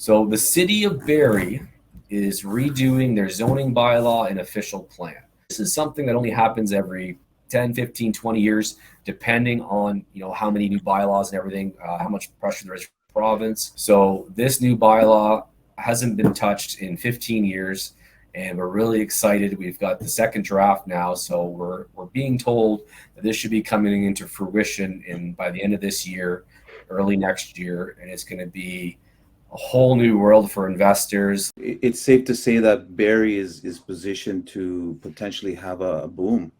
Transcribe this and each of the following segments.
So the city of Barrie is redoing their zoning bylaw and official plan. This is something that only happens every 10, 15, 20 years, depending on how many new bylaws and everything, how much pressure there is from the province. So this new bylaw hasn't been touched in 15 years, and we're really excited. We've got the second draft now, so we're being told that this should be coming into fruition by the end of this year, early next year, and it's going to be a whole new world for investors. It's safe to say that Barrie is positioned to potentially have a boom,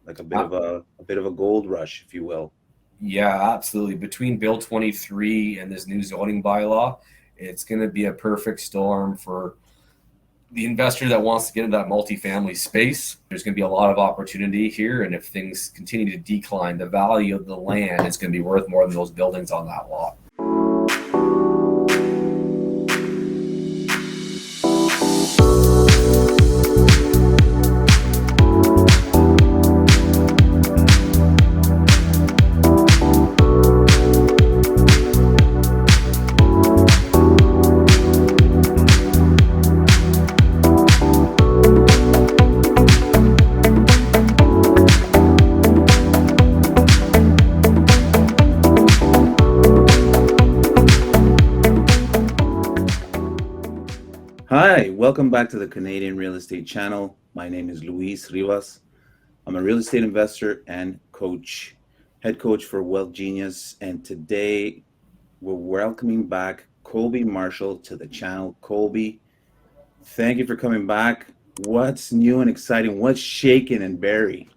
like a bit of a gold rush, if you will. Yeah, absolutely. Between Bill 23 and this new zoning bylaw, it's going to be a perfect storm for the investor that wants to get into that multifamily space. There's going to be a lot of opportunity here, and if things continue to decline, the value of the land is going to be worth more than those buildings on that lot. Hi, welcome back to the Canadian Real Estate Channel. My name is Luis Rivas. I'm a real estate investor and coach, head coach for Wealth Genius. And today we're welcoming back Colby Marshall to the channel. Colby, thank you for coming back. What's new and exciting? What's shaking in Barrie?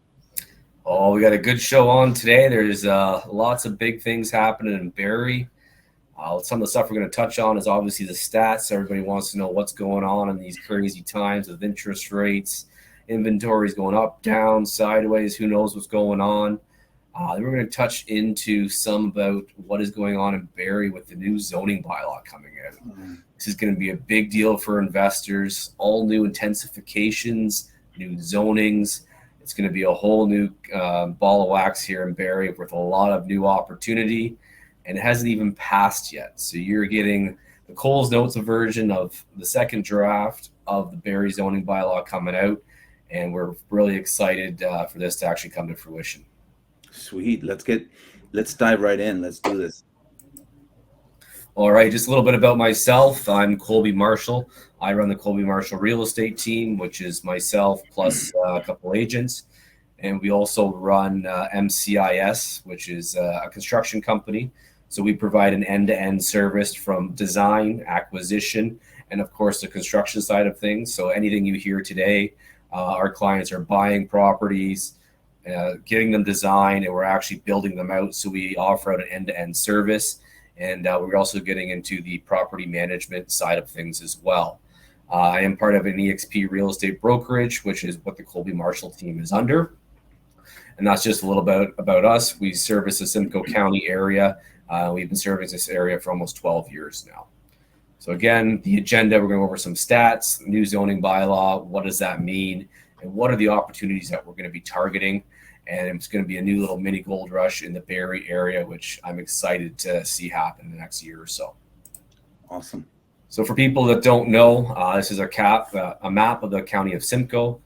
Oh, we got a good show on today. There's lots of big things happening in Barrie. Some of the stuff we're going to touch on is obviously the stats. Everybody wants to know what's going on in these crazy times with interest rates, inventories going up, down, sideways. Who knows what's going on? Then we're going to touch into some about what is going on in Barrie with the new zoning bylaw coming out. This is going to be a big deal for investors. All new intensifications, new zonings. It's going to be a whole new ball of wax here in Barrie with a lot of new opportunity. And it hasn't even passed yet. So you're getting the Coles Notes version of the second draft of the Barrie zoning bylaw coming out. And we're really excited for this to actually come to fruition. Sweet. Let's dive right in. Let's do this. All right. Just a little bit about myself. I'm Colby Marshall. I run the Colby Marshall real estate team, which is myself plus a couple agents. And we also run MCIS, which is a construction company. So we provide an end-to-end service from design, acquisition, and of course the construction side of things. So anything you hear today, our clients are buying properties, getting them designed, and we're actually building them out. So we offer out an end-to-end service, and we're also getting into the property management side of things as well. I am part of an EXP real estate brokerage, which is what the Colby Marshall team is under. And that's just a little bit about us. We service the Simcoe County area. We've been serving this area for almost 12 years now. So again, the agenda, we're going to go over some stats, new zoning bylaw, what does that mean, and what are the opportunities that we're going to be targeting. And it's going to be a new little mini gold rush in the Barrie area, which I'm excited to see happen in the next year or so. Awesome. So for people that don't know, this is a map of the county of Simcoe.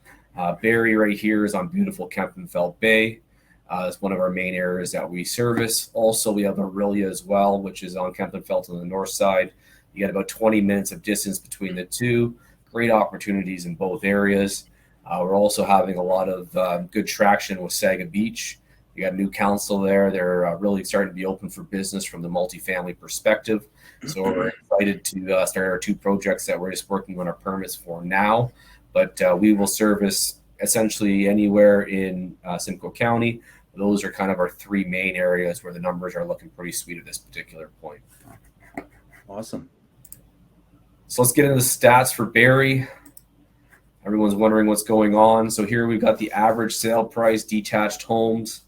Barrie right here is on beautiful Kempenfelt Bay. It's one of our main areas that we service. Also, we have Aurelia as well, which is on Kempenfelt on the north side. You get about 20 minutes of distance between the two. Great opportunities in both areas. We're also having a lot of good traction with Saga Beach. We got a new council there. They're really starting to be open for business from the multifamily perspective. So we're excited to start our two projects that we're just working on our permits for now. But we will service essentially anywhere in Simcoe County. Those are kind of our three main areas where the numbers are looking pretty sweet at this particular point. Awesome. So let's get into the stats for Barrie. Everyone's wondering what's going on. So here we've got the average sale price, detached homes.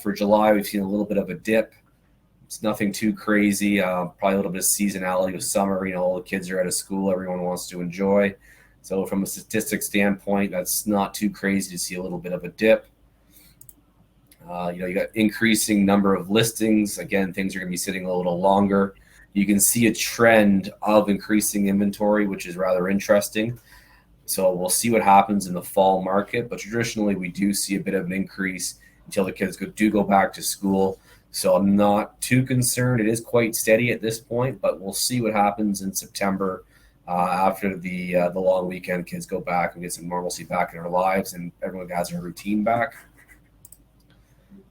For July, we've seen a little bit of a dip. It's nothing too crazy. Probably a little bit of seasonality with summer. All the kids are out of school. Everyone wants to enjoy. So from a statistics standpoint, that's not too crazy to see a little bit of a dip. You got increasing number of listings. Again, things are going to be sitting a little longer. you can see a trend of increasing inventory, which is rather interesting. So we'll see what happens in the fall market. But traditionally, we do see a bit of an increase until the kids do go back to school. So I'm not too concerned. It is quite steady at this point, but we'll see what happens in September after the long weekend. Kids go back and get some normalcy back in their lives, and everyone has their routine back.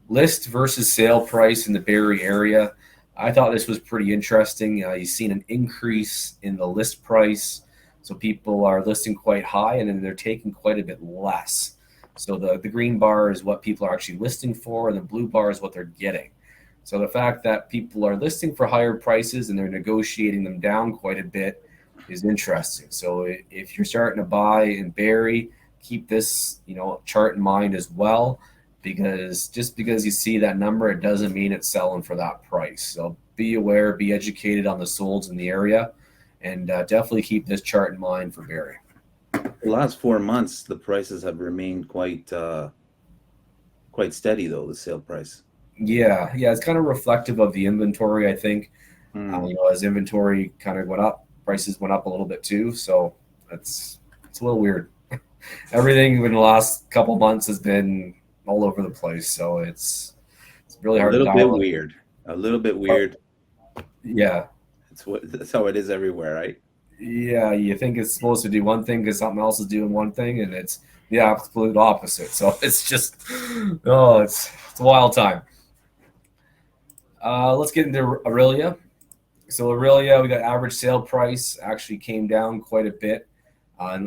List versus sale price in the Barrie area. I thought this was pretty interesting. You've seen an increase in the list price. So people are listing quite high, and then they're taking quite a bit less. So the green bar is what people are actually listing for, and the blue bar is what they're getting. So the fact that people are listing for higher prices and they're negotiating them down quite a bit is interesting. So if you're starting to buy in Barrie, keep this chart in mind as well, because just because you see that number, it doesn't mean it's selling for that price. So be aware, be educated on the solds in the area, and definitely keep this chart in mind for Barrie. The last 4 months, the prices have remained quite steady, though, the sale price. Yeah, it's kind of reflective of the inventory, I think. As inventory kind of went up, prices went up a little bit too. So it's a little weird. Everything in the last couple of months has been all over the place. So it's really hard. A little bit weird. A little bit weird. Yeah. That's how it is everywhere, right? Yeah, you think it's supposed to do one thing because something else is doing one thing, and it's the absolute opposite. So it's just, it's a wild time. Let's get into Aurelia. So Aurelia, we got average sale price actually came down quite a bit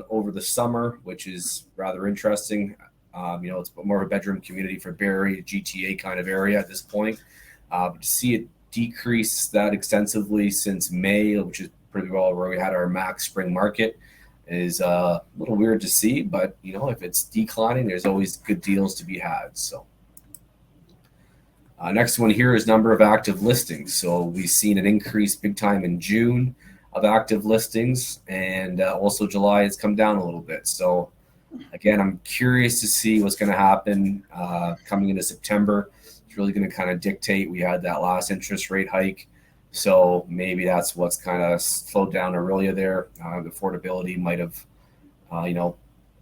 over the summer, which is rather interesting. It's more of a bedroom community for Barrie, GTA kind of area at this point. To see it decrease that extensively since May, which is pretty well where we had our max spring market, is a little weird to see. But if it's declining, there's always good deals to be had. So next one here is number of active listings. So we've seen an increase big time in June of active listings, and also July has come down a little bit. So again, I'm curious to see what's going to happen coming into September. It's really going to kind of dictate. We had that last interest rate hike, so maybe that's what's kind of slowed down Aurelia there. The affordability might have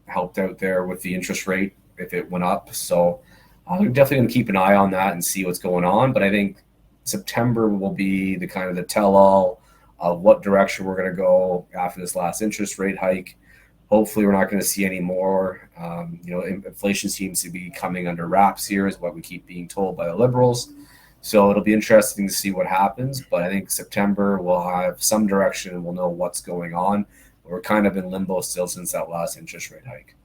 helped out there with the interest rate if it went up. So we're definitely going to keep an eye on that and see what's going on. But I think September will be the kind of the tell-all of what direction we're going to go after this last interest rate hike. Hopefully, we're not going to see any more. Inflation seems to be coming under wraps here, is what we keep being told by the Liberals. So it'll be interesting to see what happens. But I think September we'll have some direction and we'll know what's going on. We're kind of in limbo still since that last interest rate hike.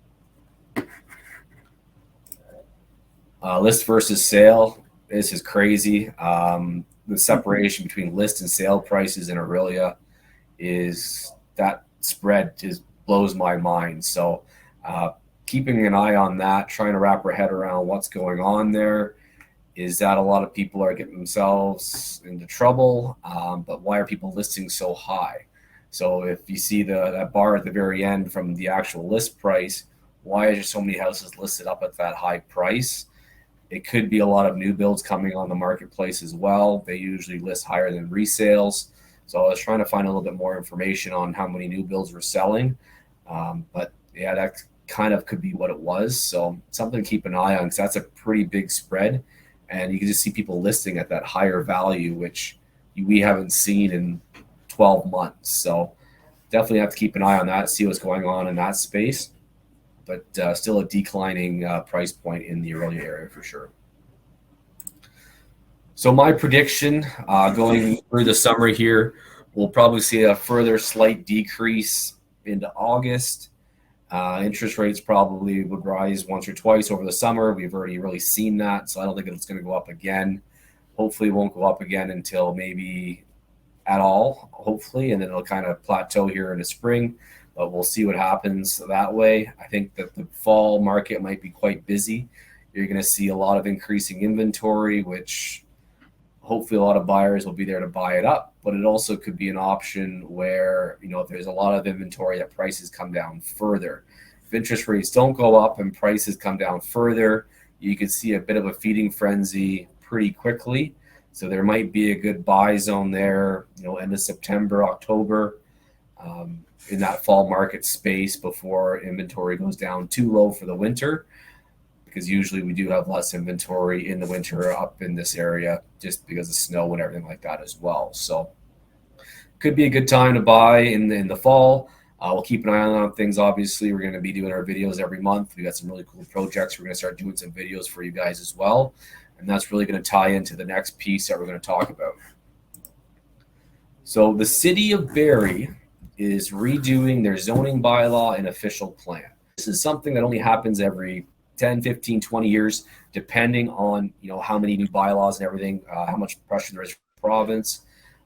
List versus sale. This is crazy. The separation between list and sale prices in Aurelia is that spread just blows my mind. So keeping an eye on that, trying to wrap our head around what's going on there. Is that a lot of people are getting themselves into trouble? But why are people listing so high? So if you see that bar at the very end from the actual list price, why is there so many houses listed up at that high price? It could be a lot of new builds coming on the marketplace as well. They usually list higher than resales. So I was trying to find a little bit more information on how many new builds were selling. But yeah, that kind of could be what it was. So something to keep an eye on, because that's a pretty big spread. And you can just see people listing at that higher value, which we haven't seen in 12 months. So definitely have to keep an eye on that, see what's going on in that space. But still a declining price point in the Aurelia area for sure. So my prediction going through the summer here, we'll probably see a further slight decrease into August. Interest rates probably would rise once or twice over the summer. We've already really seen that, so I don't think it's going to go up again. Hopefully it won't go up again until maybe at all, hopefully, and then it'll kind of plateau here in the spring. But we'll see what happens that way. I think that the fall market might be quite busy. You're going to see a lot of increasing inventory, which hopefully a lot of buyers will be there to buy it up. But it also could be an option where, if there's a lot of inventory, that prices come down further. If interest rates don't go up and prices come down further, you could see a bit of a feeding frenzy pretty quickly. So there might be a good buy zone there, end of September, October, in that fall market space before inventory goes down too low for the winter, because usually we do have less inventory in the winter up in this area just because of snow and everything like that as well. So could be a good time to buy in the fall. We'll keep an eye on things. Obviously, we're going to be doing our videos every month. We got some really cool projects. We're going to start doing some videos for you guys as well. And that's really going to tie into the next piece that we're going to talk about. So the city of Barrie is redoing their zoning bylaw and official plan. This is something that only happens every 10, 15, 20 years, depending on how many new bylaws and everything, how much pressure there is from the province.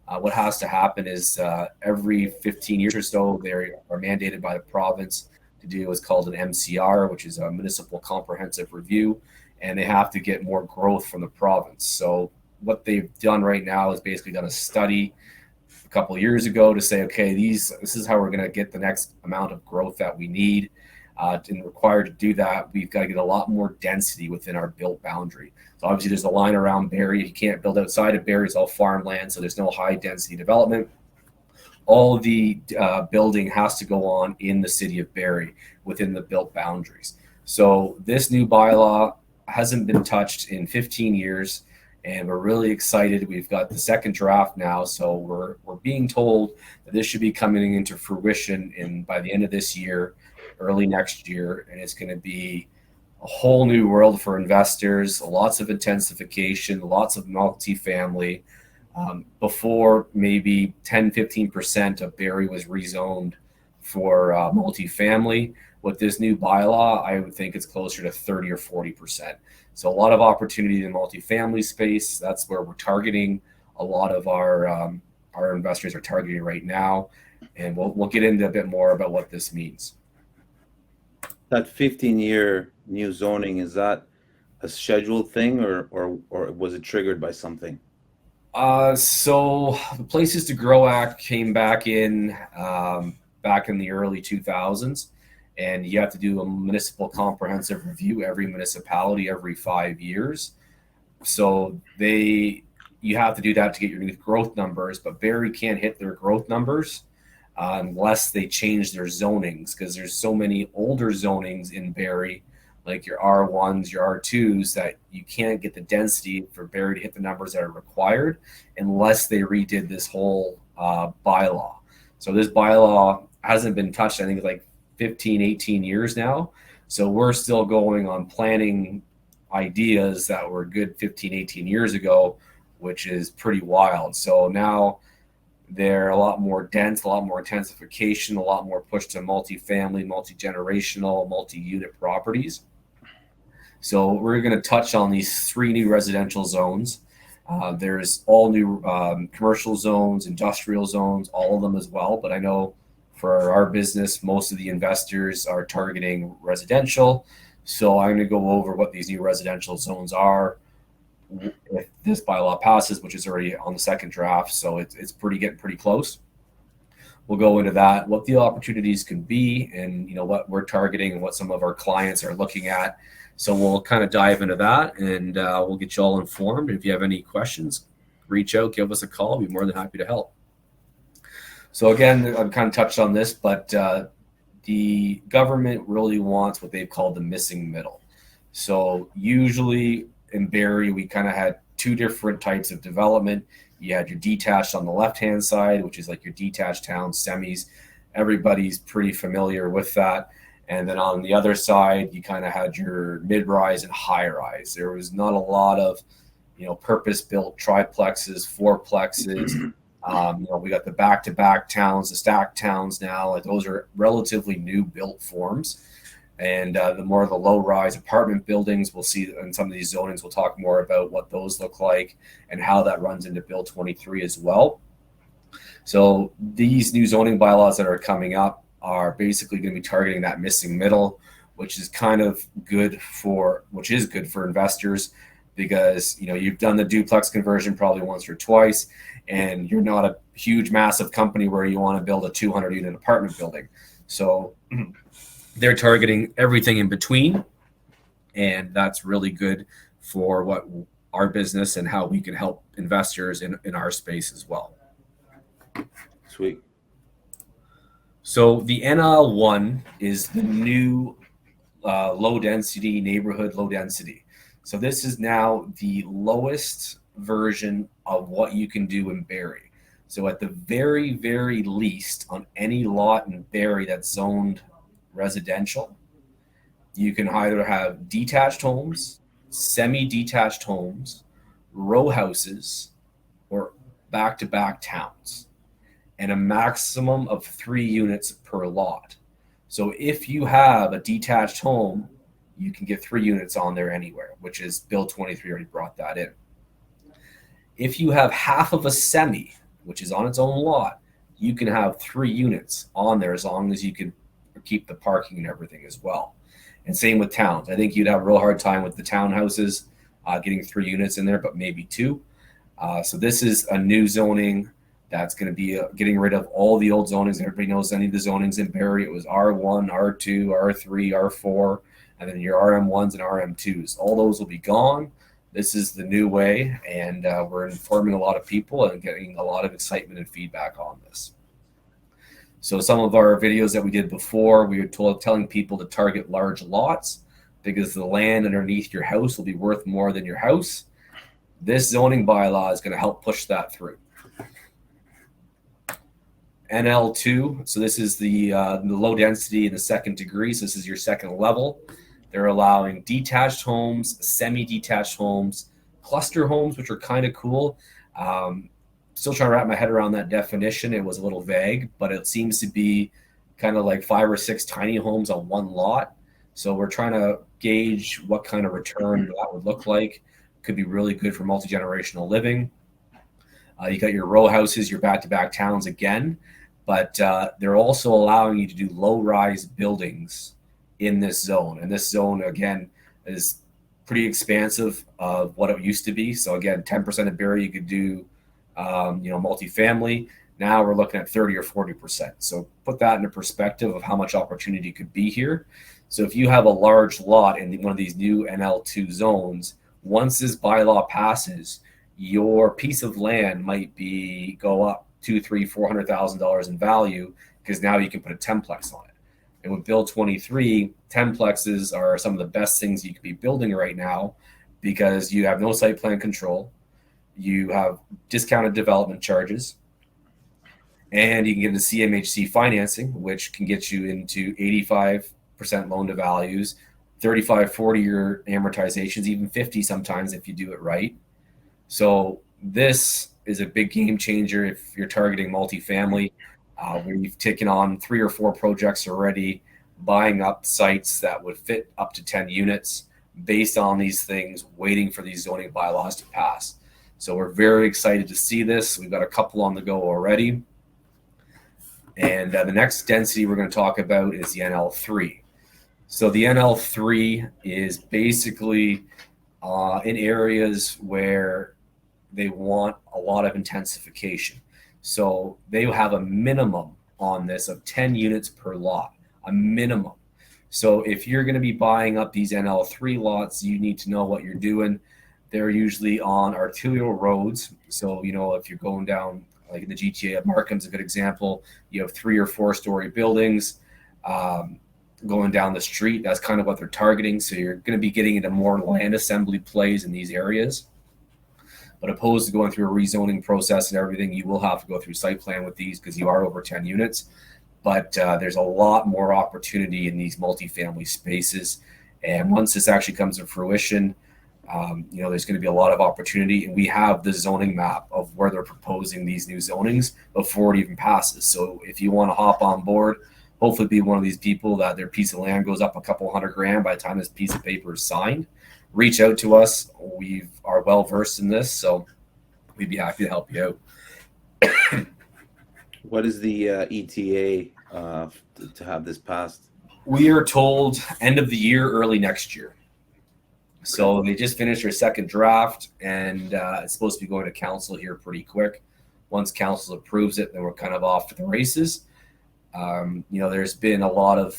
What has to happen is every 15 years or so, they are mandated by the province to do what's called an MCR, which is a municipal comprehensive review, and they have to get more growth from the province. So what they've done right now is basically done a study a couple of years ago to say, okay, this is how we're going to get the next amount of growth that we need. And required to do that, we've got to get a lot more density within our built boundary. So obviously there's a line around Barrie. You can't build outside of Barrie. It's all farmland, so there's no high density development. All the building has to go on in the city of Barrie within the built boundaries. So this new bylaw hasn't been touched in 15 years, and we're really excited. We've got the second draft now, so we're being told that this should be coming into fruition by the end of this year, early next year, and it's going to be a whole new world for investors, lots of intensification, lots of multifamily. Before, maybe 10-15% of Barrie was rezoned for multifamily. With this new bylaw, I would think it's closer to 30 or 40%. So a lot of opportunity in the multifamily space. That's where we're targeting. A lot of our investors are targeting right now, and we'll get into a bit more about what this means. That 15-year new zoning, is that a scheduled thing or was it triggered by something? So the Places to Grow Act came back in the early 2000s, and you have to do a municipal comprehensive review every municipality every 5 years. So you have to do that to get your new growth numbers, but Barrie can't hit their growth numbers unless they change their zonings, because there's so many older zonings in Barrie, like your R1s, your R2s, that you can't get the density for Barrie to hit the numbers that are required unless they redid this whole bylaw. So this bylaw hasn't been touched, I think, like 15, 18 years now. So we're still going on planning ideas that were good 15, 18 years ago, which is pretty wild. So now they're a lot more dense, a lot more intensification, a lot more push to multifamily, multi-generational, multi-unit properties. So we're going to touch on these 3 new residential zones. There's all new commercial zones, industrial zones, all of them as well. But I know for our business, most of the investors are targeting residential. So I'm going to go over what these new residential zones are if this bylaw passes, which is already on the second draft. So it's getting pretty close. We'll go into that, what the opportunities can be, and what we're targeting and what some of our clients are looking at. So we'll kind of dive into that, and we'll get you all informed. If you have any questions, reach out, give us a call. I'll be more than happy to help. So again, I've kind of touched on this, but the government really wants what they've called the missing middle. So usually in Barrie, we kind of had 2 different types of development. You had your detached on the left-hand side, which is like your detached town semis. Everybody's pretty familiar with that. And then on the other side, you kind of had your mid-rise and high-rise. There was not a lot of, purpose-built triplexes, fourplexes. We got the back-to-back towns, the stacked towns now. Like, those are relatively new built forms. And the more of the low-rise apartment buildings, we'll see in some of these zonings, we'll talk more about what those look like and how that runs into Bill 23 as well. So these new zoning bylaws that are coming up are basically going to be targeting that missing middle, which is good for investors, because you've done the duplex conversion probably once or twice, and you're not a huge massive company where you want to build a 200 unit apartment building. So they're targeting everything in between, and that's really good for what our business and how we can help investors in our space as well. Sweet. So the NL1 is the new low density neighborhood, low density. So this is now the lowest version of what you can do in Barrie. So at the very, very least, on any lot in Barrie that's zoned residential, you can either have detached homes, semi-detached homes, row houses, or back-to-back towns, and a maximum of 3 units per lot. So if you have a detached home, you can get 3 units on there anywhere, which is Bill 23 already brought that in. If you have half of a semi, which is on its own lot, you can have 3 units on there as long as you can keep the parking and everything as well. And same with towns. I think you'd have a real hard time with the townhouses getting 3 units in there, but maybe 2. So this is a new zoning that's going to be getting rid of all the old zonings. Everybody knows any of the zonings in Barrie. It was R1, R2, R3, R4, and then your RM1s and RM2s. All those will be gone. This is the new way, and we're informing a lot of people and getting a lot of excitement and feedback on this. So some of our videos that we did before, we were telling people to target large lots because the land underneath your house will be worth more than your house. This zoning bylaw is going to help push that through. NL2, so this is the low density in the second degree. So this is your second level. They're allowing detached homes, semi-detached homes, cluster homes, which are kind of cool. Still trying to wrap my head around that definition. It was a little vague, but it seems to be kind of like 5 or 6 tiny homes on one lot. So we're trying to gauge what kind of return that would look like. Could be really good for multi-generational living. You got your row houses, your back-to-back towns again, but they're also allowing you to do low-rise buildings in this zone. And this zone, again, is pretty expansive of what it used to be. So again, 10% of Barrie you could do, multifamily. Now we're looking at 30 or 40%. So put that into perspective of how much opportunity could be here. So if you have a large lot in one of these new NL2 zones, once this bylaw passes, your piece of land might go up $200,000, $300,000, $400,000 in value because now you can put a 10-plex on it. And with Bill 23, 10-plexes are some of the best things you could be building right now because you have no site plan control, you have discounted development charges, and you can get into CMHC financing, which can get you into 85% loan to values, 35, 40-year amortizations, even 50 sometimes if you do it right. So this is a big game changer if you're targeting multifamily. We've taken on 3 or 4 projects already, buying up sites that would fit up to 10 units based on these things, waiting for these zoning bylaws to pass. So we're very excited to see this. We've got a couple on the go already. And the next density we're going to talk about is the NL3. So the NL3 is basically in areas where they want a lot of intensification. So they have a minimum on this of 10 units per lot, a minimum. So if you're going to be buying up these NL3 lots, you need to know what you're doing. They're usually on arterial roads. So, if you're going down, like in the GTA, Markham's a good example, you have 3 or 4 story buildings going down the street. That's kind of what they're targeting. So you're going to be getting into more land assembly plays in these areas. But opposed to going through a rezoning process and everything, you will have to go through site plan with these because you are over 10 units. But there's a lot more opportunity in these multifamily spaces. And once this actually comes to fruition, there's going to be a lot of opportunity. And we have the zoning map of where they're proposing these new zonings before it even passes. So if you want to hop on board, hopefully be one of these people that their piece of land goes up a couple $100,000 by the time this piece of paper is signed. Reach out to us. We are well versed in this, so we'd be happy to help you out. What is the ETA to have this passed? We are told end of the year, early next year. So they just finished their second draft, and it's supposed to be going to council here pretty quick. Once council approves it, then we're kind of off to the races. There's been a lot of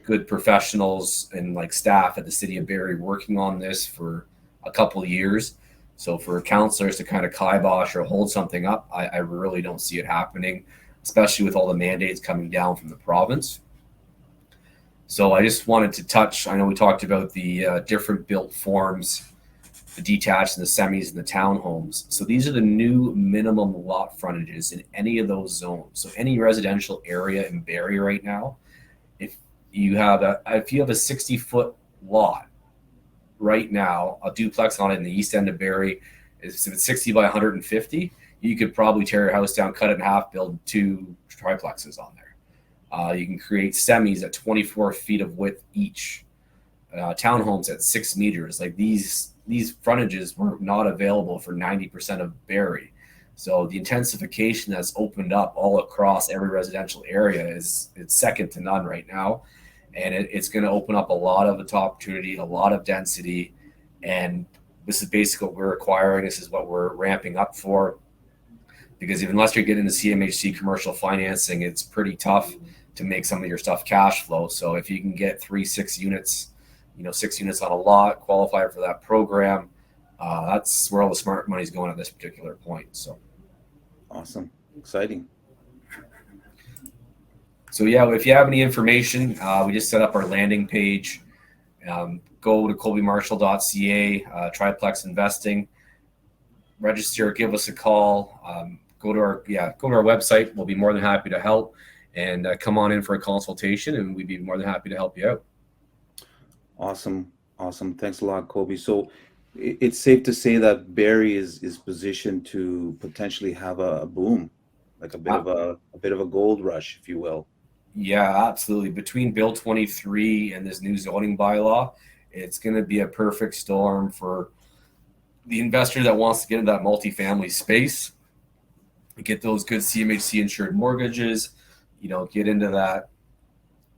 good professionals and staff at the city of Barrie working on this for a couple of years. So for counselors to kind of kibosh or hold something up, I really don't see it happening, especially with all the mandates coming down from the province. So I just wanted to touch, I know we talked about the different built forms, the detached and the semis and the townhomes. So these are the new minimum lot frontages in any of those zones. So any residential area in Barrie right now, if you have a 60-foot lot right now, a duplex on it in the east end of Barrie, if it's 60 by 150, you could probably tear your house down, cut it in half, build 2 triplexes on there. You can create semis at 24 feet of width each. Townhomes at 6 meters. Like these frontages were not available for 90% of Barrie. So the intensification that's opened up all across every residential area it's second to none right now, and it's going to open up a lot of opportunity, a lot of density, and this is basically what we're acquiring. This is what we're ramping up for, because unless you're getting into CMHC commercial financing, it's pretty tough to make some of your stuff cash flow. So if you can get 6 units, 6 units on a lot, qualify for that program, that's where all the smart money is going at this particular point. So awesome, exciting. So yeah, if you have any information, we just set up our landing page. Go to colbymarshall.ca, triplex investing, register, give us a call, go to our website. We'll be more than happy to help, and come on in for a consultation, and we'd be more than happy to help you out. Awesome. Thanks a lot, Colby. So it's safe to say that Barrie is positioned to potentially have a boom, like a bit of a gold rush, if you will. Yeah, absolutely. Between Bill 23 and this new zoning bylaw, it's going to be a perfect storm for the investor that wants to get into that multifamily space, get those good CMHC insured mortgages, get into that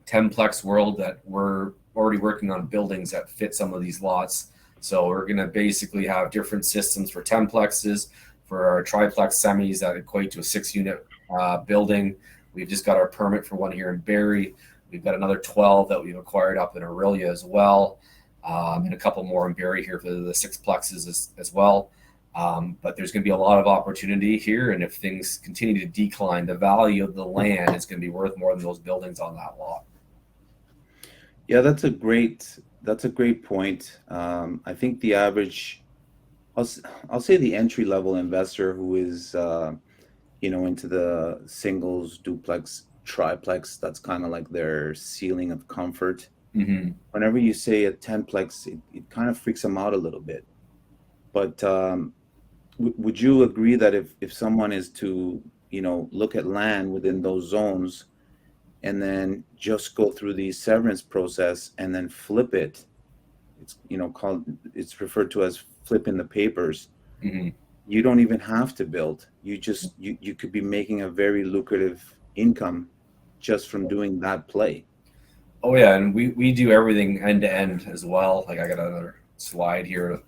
10-plex world that we're already working on buildings that fit some of these lots. So we're going to basically have different systems for 10-plexes, for our triplex semis that equate to a 6-unit building. We've just got our permit for one here in Barrie. We've got another 12 that we've acquired up in Aurelia as well, and a couple more in Barrie here for the 6-plexes as well. But there's going to be a lot of opportunity here, and if things continue to decline, the value of the land is going to be worth more than those buildings on that lot. Yeah, that's a great point. I think the average, I'll say the entry level investor who is into the singles, duplex, triplex, that's kind of like their ceiling of comfort. Mm-hmm. Whenever you say a 10-plex, it kind of freaks them out a little bit. But would you agree that if someone is to look at land within those zones and then just go through the severance process and then flip it, it's referred to as flipping the papers. Mm-hmm. You don't even have to build. You could be making a very lucrative income just from doing that play. Oh yeah, and we do everything end to end as well. Like I got another slide here.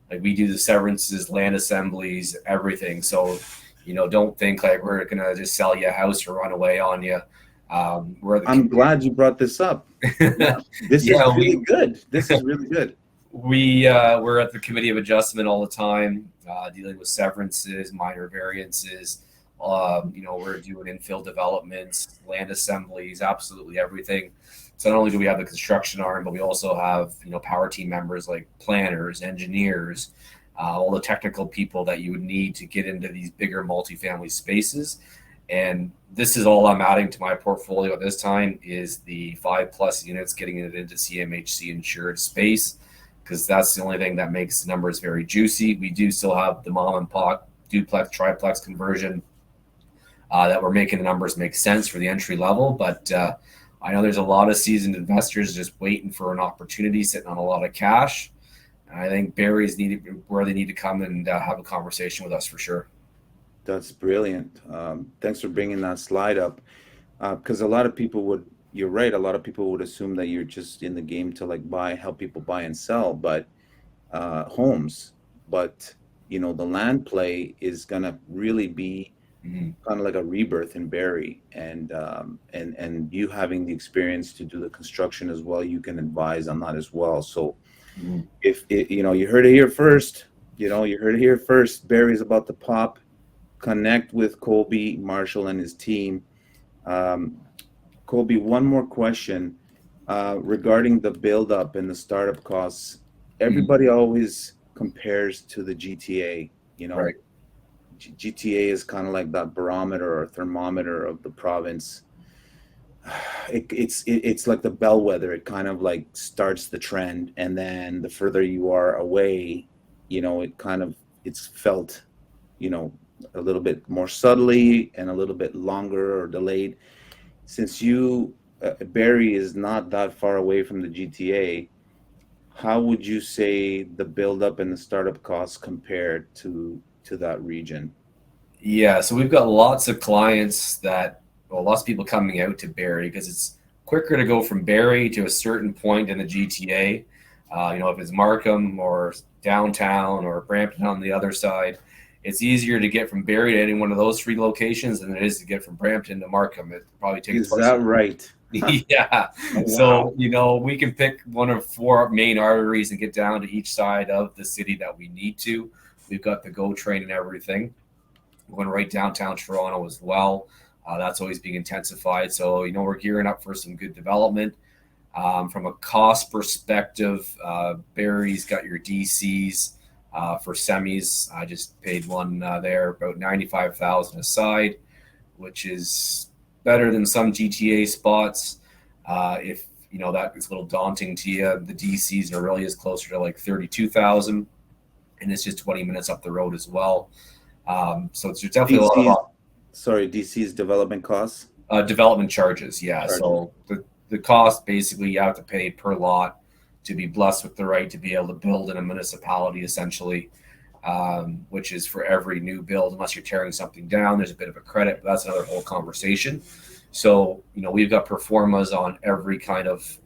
Like we do the severances, land assemblies, everything. So, don't think like we're gonna just sell you a house or run away on you. I'm glad you brought this up. Yeah, this is really good. This is really good. We're at the Committee of Adjustment all the time, dealing with severances, minor variances. We're doing infill developments, land assemblies, absolutely everything. So not only do we have the construction arm, but we also have power team members like planners, engineers, all the technical people that you would need to get into these bigger multifamily spaces. And this is all I'm adding to my portfolio at this time is the 5+ units, getting it into CMHC insured space, because that's the only thing that makes the numbers very juicy. We do still have the mom and pop duplex, triplex conversion that we're making the numbers make sense for the entry level. But I know there's a lot of seasoned investors just waiting for an opportunity, sitting on a lot of cash. And I think Barrie's where they need to come and have a conversation with us for sure. That's brilliant. Thanks for bringing that slide up, because a lot of people would. You're right. A lot of people would assume that you're just in the game to help people buy and sell, but homes. But the land play is gonna really be kind of like a rebirth in Barrie, and you having the experience to do the construction as well, you can advise on that as well. So if you heard it here first, You heard it here first. Barrie's about to pop. Connect with Colby Marshall and his team. Colby, one more question regarding the build-up and the startup costs. Everybody always compares to the GTA. Right. GTA is kind of like that barometer or thermometer of the province. It's like the bellwether. It kind of like starts the trend, and then the further you are away, it's felt, a little bit more subtly and a little bit longer or delayed. Since Barrie is not that far away from the GTA, how would you say the buildup and the startup costs compared to that region? Yeah, so we've got lots of clients lots of people coming out to Barrie because it's quicker to go from Barrie to a certain point in the GTA. If it's Markham or downtown or Brampton on the other side, it's easier to get from Barrie to any one of those three locations than it is to get from Brampton to Markham. It probably takes Is that right? Yeah. Oh, wow. So, we can pick one of four main arteries and get down to each side of the city that we need to. We've got the GO train and everything. We're going right downtown Toronto as well. That's always being intensified. So, we're gearing up for some good development. From a cost perspective, Barrie's got your DCs for semis. I just paid one there, about $95,000 a side, which is better than some GTA spots. If that is a little daunting to you, the DCs in Aurelia is closer to like $32,000, and it's just 20 minutes up the road as well. So it's definitely a lot of DC's development costs. Development charges, yeah. Charges. So the cost basically you have to pay per lot to be blessed with the right to be able to build in a municipality, essentially, which is for every new build. Unless you're tearing something down, there's a bit of a credit, but that's another whole conversation. So we've got performas on every kind of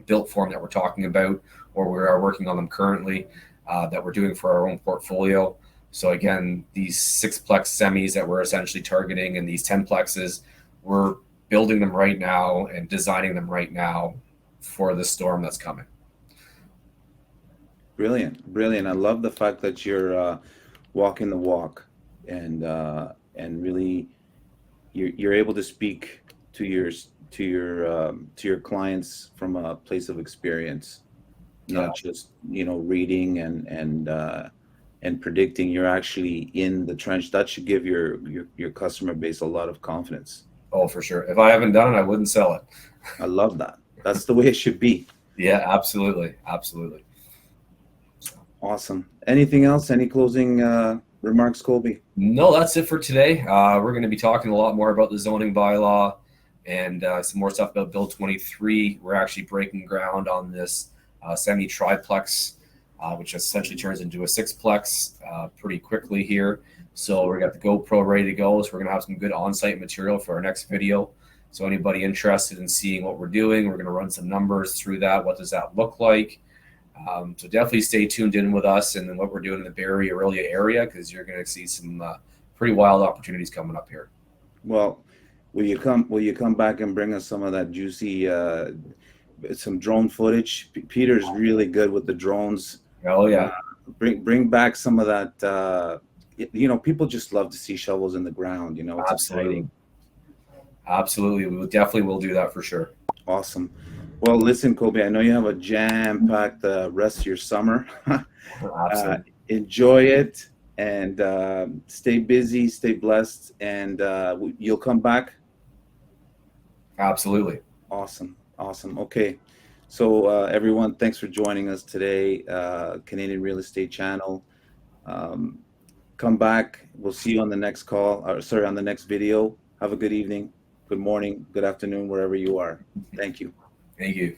built form that we're talking about, or we are working on them currently that we're doing for our own portfolio. So again, these 6-plex semis that we're essentially targeting and these 10-plexes, we're building them right now and designing them right now for the storm that's coming. Brilliant. I love the fact that you're walking the walk and really you're able to speak to your clients from a place of experience, not just reading and predicting. You're actually in the trench. That should give your customer base a lot of confidence. Oh, for sure. If I haven't done it, I wouldn't sell it. I love that. That's the way it should be. Yeah, absolutely. Awesome. Anything else? Any closing remarks, Colby? No, that's it for today. We're going to be talking a lot more about the zoning bylaw and some more stuff about Bill 23. We're actually breaking ground on this semi-triplex, which essentially turns into a 6-plex pretty quickly here. So we got the GoPro ready to go. So we're going to have some good on-site material for our next video. So anybody interested in seeing what we're doing, we're going to run some numbers through that. What does that look like? So definitely stay tuned in with us and what we're doing in the Barrie, Aurelia area, because you're going to see some pretty wild opportunities coming up here. Well, will you come back and bring us some of that juicy some drone footage? Peter's really good with the drones. Oh yeah. Bring back some of that. People just love to see shovels in the ground. It's Absolutely. Absolutely. We definitely will do that for sure. Awesome. Well, listen, Colby, I know you have a jam-packed rest of your summer. Absolutely. Enjoy it and stay busy, stay blessed, and you'll come back? Absolutely. Awesome. Okay. So everyone, thanks for joining us today, Canadian Real Estate Channel. Come back. We'll see you on the next call. On the next video. Have a good evening, good morning, good afternoon, wherever you are. Thank you. Thank you.